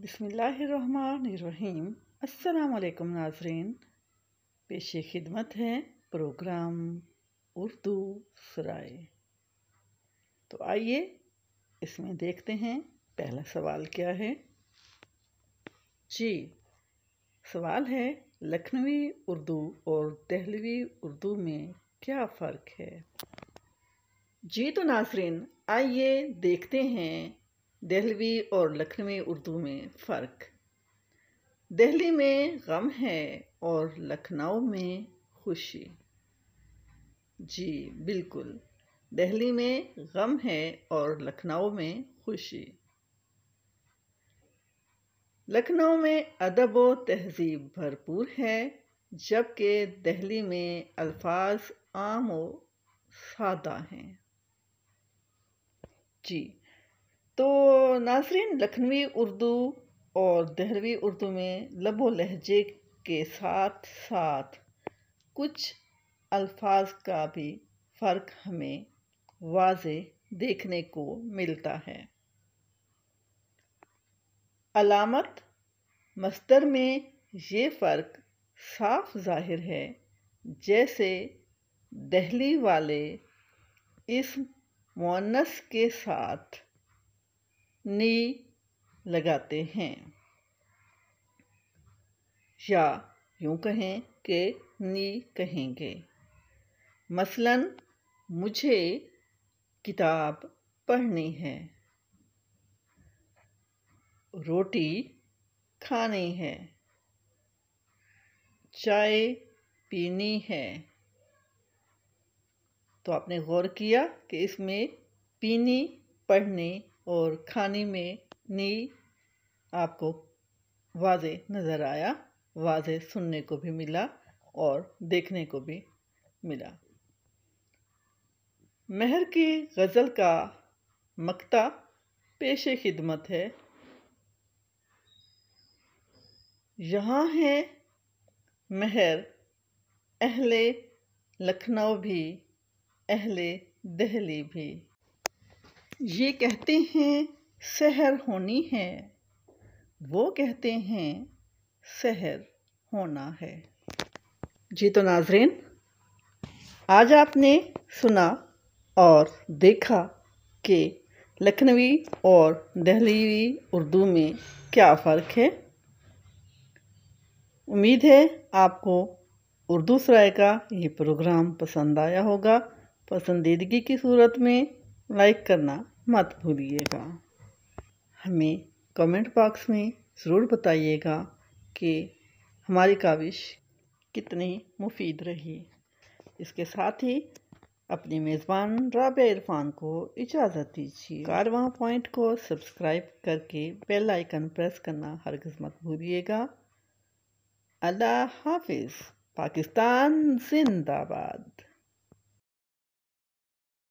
بسم اللہ الرحمن الرحیم۔ السلام علیکم ناظرین، پیش خدمت ہے پروگرام اردو سرائے۔ تو آئیے اس میں دیکھتے ہیں پہلا سوال کیا ہے۔ جی، سوال ہے لکھنوی اردو اور دہلوی اردو میں کیا فرق ہے؟ جی تو ناظرین، آئیے دیکھتے ہیں دہلوی اور لکھنوی اردو میں فرق۔ دہلی میں غم ہے اور لکھنؤ میں خوشی۔ جی بالکل، دہلی میں غم ہے اور لکھنؤ میں خوشی۔ لکھنؤ میں ادب و تہذیب بھرپور ہے، جبکہ دہلی میں الفاظ عام و سادہ ہیں۔ جی تو ناظرین، لکھنوی اردو اور دہلوی اردو میں لب و لہجے کے ساتھ ساتھ کچھ الفاظ کا بھی فرق ہمیں واضح دیکھنے کو ملتا ہے۔ علامت مصدر میں یہ فرق صاف ظاہر ہے، جیسے دہلی والے اسم مؤنث کے ساتھ نی لگاتے ہیں، یا یوں کہیں کہ نی کہیں گے۔ مثلاً مجھے کتاب پڑھنی ہے، روٹی کھانی ہے، چائے پینی ہے۔ تو آپ نے غور کیا کہ اس میں پینی، پڑھنی اور کھانی میں نی آپ کو واضح نظر آیا، واضح سننے کو بھی ملا اور دیکھنے کو بھی ملا۔ مہر کی غزل کا مقطع پیش خدمت ہے۔ یہاں ہے مہر اہل لکھنؤ بھی، اہل دہلی بھی، یہ کہتے ہیں سحر ہونی ہے، وہ کہتے ہیں سحر ہونا ہے۔ جی تو ناظرین، آج آپ نے سنا اور دیکھا کہ لکھنوی اور دہلوی اردو میں کیا فرق ہے۔ امید ہے آپ کو اردو سرائے کا یہ پروگرام پسند آیا ہوگا۔ پسندیدگی کی صورت میں لائک کرنا مت بھولیے گا۔ ہمیں کمنٹ باکس میں ضرور بتائیے گا کہ ہماری کاوش کتنی مفید رہی۔ اس کے ساتھ ہی اپنی میزبان رابعہ عرفان کو اجازت دیجیے۔ کارواں پوائنٹ کو سبسکرائب کر کے بیل آئیکن پریس کرنا ہرگز مت بھولیے گا۔ اللہ حافظ۔ پاکستان زندہ باد۔